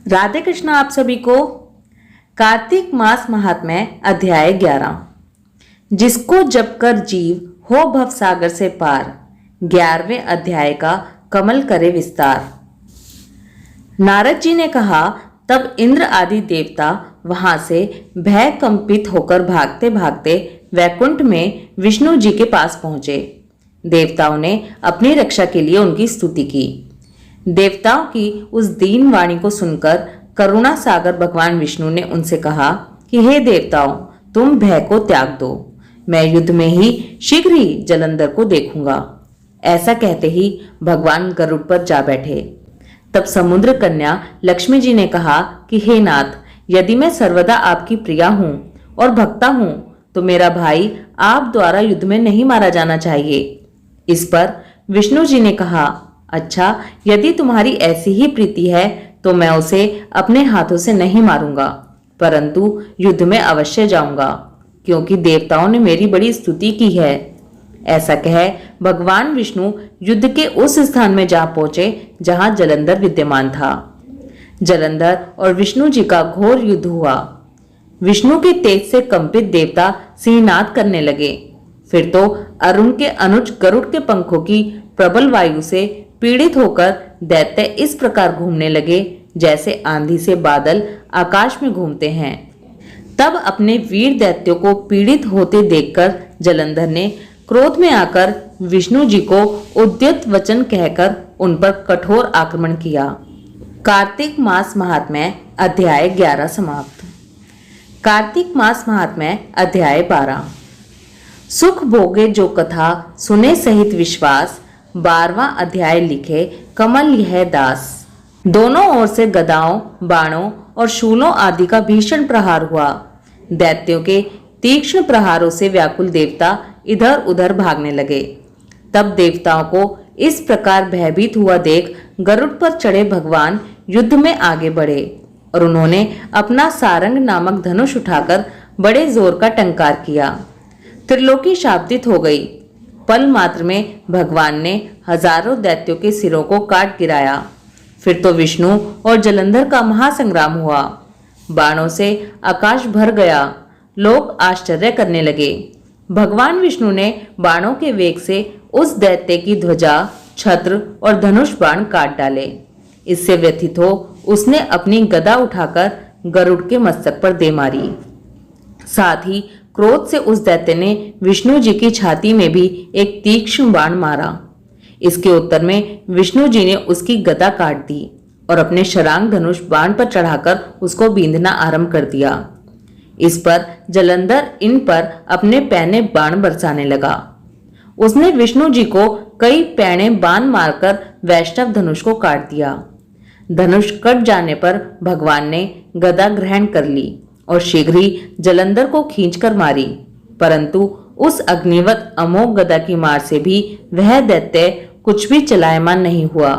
राधे कृष्ण आप सभी को। कार्तिक मास महात्म्य अध्याय 11। जिसको जप कर जीव हो भव सागर से पार। 11वें अध्याय का कमल करे विस्तार। नारद जी ने कहा, तब इंद्र आदि देवता वहां से भय कंपित होकर भागते भागते वैकुंठ में विष्णु जी के पास पहुंचे। देवताओं ने अपनी रक्षा के लिए उनकी स्तुति की। देवताओं की उस दीन वाणी को सुनकर करुणा सागर भगवान विष्णु ने उनसे कहा कि हे देवताओं, तुम भय को त्याग दो। मैं युद्ध में ही शीघ्र ही जलंधर को देखूंगा। ऐसा कहते ही भगवान गरुड़ पर जा बैठे। तब समुद्र कन्या लक्ष्मी जी ने कहा कि हे नाथ, यदि मैं सर्वदा आपकी प्रिया हूं और भक्ता हूं तो मेरा भाई आप द्वारा युद्ध में नहीं मारा जाना चाहिए। इस पर विष्णु जी ने कहा, अच्छा, यदि तुम्हारी ऐसी ही प्रीति है तो मैं उसे अपने हाथों से नहीं मारूंगा, परंतु युद्ध में अवश्य जाऊंगा, क्योंकि देवताओं ने मेरी बड़ी स्तुति की है। ऐसा कह भगवान विष्णु युद्ध के उस स्थान में जा पहुंचे जहां जलंधर विद्यमान था। जलंधर और विष्णु जी का घोर युद्ध हुआ। विष्णु के तेज से कंपित देवता सिंहनाद करने लगे। फिर तो अरुण के अनुज गरुड़ के पंखों की प्रबल वायु से पीड़ित होकर दैत्य इस प्रकार घूमने लगे जैसे आंधी से बादल आकाश में घूमते हैं। तब अपने वीर दैत्यों को पीड़ित होते देखकर जलंधर ने क्रोध में आकर विष्णु जी को उद्यत वचन कहकर उन पर कठोर आक्रमण किया। कार्तिक मास महात्म्य अध्याय 11 समाप्त। कार्तिक मास महात्म्य अध्याय 12। सुख भोगे जो कथा सुने सहित विश्वास। 12वां अध्याय लिखे कमल यह दास। दोनों ओर से गदाओं, बाणों और शूलों आदि का भीषण प्रहार हुआ। दैत्यों के तीक्ष्ण प्रहारों से व्याकुल देवता इधर उधर भागने लगे। तब देवताओं को इस प्रकार भयभीत हुआ देख गरुड़ पर चढ़े भगवान युद्ध में आगे बढ़े और उन्होंने अपना सारंग नामक धनुष उठाकर बड़े जोर का टंकार किया। त्रिलोकी शाब्दित हो गई। पल मात्र में भगवान ने हजारों दैत्यों के सिरों को काट गिराया। फिर तो विष्णु और जलंधर का महासंग्राम हुआ। बाणों से आकाश भर गया। लोग आश्चर्य करने लगे। भगवान विष्णु ने बाणों के वेग से उस दैत्य की ध्वजा, छत्र और धनुष बाण काट डाले। इससे व्यथित हो उसने अपनी गदा उठाकर गरुड़ के मस्तक पर दे मारी। साथ ही क्रोध से उस दैत्य ने विष्णु जी की छाती में भी एक तीक्ष्ण बाण मारा। इसके उत्तर में विष्णु जी ने उसकी गदा काट दी और अपने शरांग धनुष बाण पर चढ़ाकर उसको बींधना आरंभ कर दिया। इस पर जलंधर इन पर अपने पैने बाण बरसाने लगा। उसने विष्णु जी को कई पैने बाण मारकर वैष्णव धनुष को काट दिया। धनुष कट जाने पर भगवान ने गदा ग्रहण कर ली और शीघ्र ही जलंधर को खींचकर मारी, परंतु उस अग्निवत अमोघ गदा की मार से भी वह दैत्य कुछ भी चलायमान नहीं हुआ।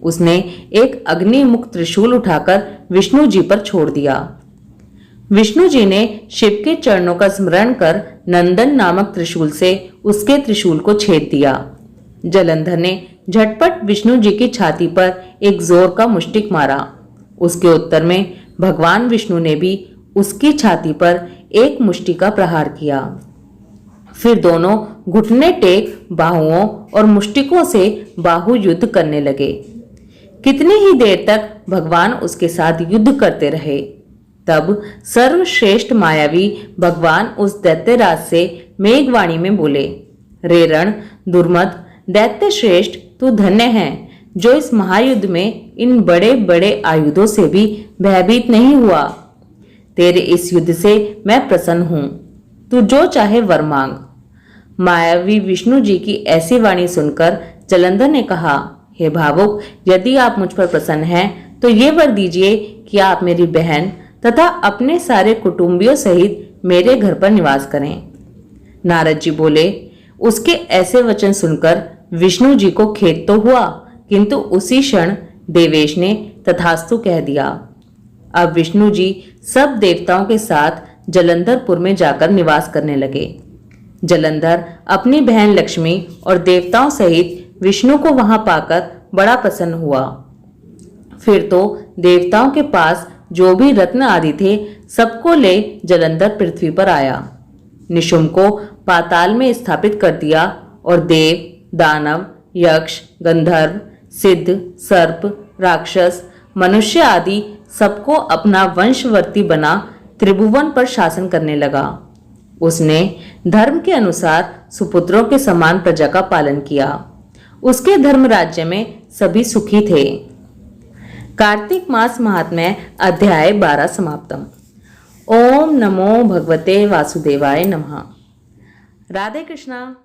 उसने एक अग्निमुख त्रिशूल उठाकर विष्णु जी पर छोड़ दिया। विष्णु जी ने शिव के चरणों का स्मरण कर नंदन नामक त्रिशूल से उसके त्रिशूल को छेद दिया। जलंधर ने झटपट विष्णु जी की छाती पर एक जोर का मुष्टिक मारा। उसके उत्तर में भगवान विष्णु ने भी उसकी छाती पर एक मुष्टि का प्रहार किया। फिर दोनों घुटने टेक बाहुओं और मुष्टिकों से बाहु युद्ध करने लगे। कितनी ही देर तक भगवान उसके साथ युद्ध करते रहे। तब सर्वश्रेष्ठ मायावी भगवान उस दैत्यराज से मेघवाणी में बोले, रे रण दुर्मद दैत्य श्रेष्ठ, तू धन्य है जो इस महायुद्ध में इन बड़े बड़े आयुधों से भी भयभीत नहीं हुआ। तेरे इस युद्ध से मैं प्रसन्न हूं। तू जो चाहे वर मांग। मायावी विष्णु जी की ऐसी वाणी सुनकर जलंधर ने कहा, हे भावुक, यदि आप मुझ पर प्रसन्न हैं तो ये वर दीजिए कि आप मेरी बहन तथा अपने सारे कुटुंबियों सहित मेरे घर पर निवास करें। नारद जी बोले, उसके ऐसे वचन सुनकर विष्णु जी को खेद तो हुआ, किंतु उसी क्षण देवेश ने तथास्तु कह दिया। अब विष्णु जी सब देवताओं के साथ जलंधरपुर में जाकर निवास करने लगे। जलंधर अपनी बहन लक्ष्मी और देवताओं सहित विष्णु को वहां पाकर बड़ा प्रसन्न हुआ। फिर तो देवताओं के पास जो भी रत्न आदि थे सबको ले जलंधर पृथ्वी पर आया। निशुम्भ को पाताल में स्थापित कर दिया और देव, दानव, यक्ष, गंधर्व, सिद्ध, सर्प, राक्षस, मनुष्य आदि सबको अपना वंशवर्ती बना त्रिभुवन पर शासन करने लगा। उसने धर्म के अनुसार सुपुत्रों के समान प्रजा का पालन किया। उसके धर्म राज्य में सभी सुखी थे। कार्तिक मास महात्म्य अध्याय 12 समाप्तम। ओम नमो भगवते वासुदेवाय नमः। राधे कृष्णा।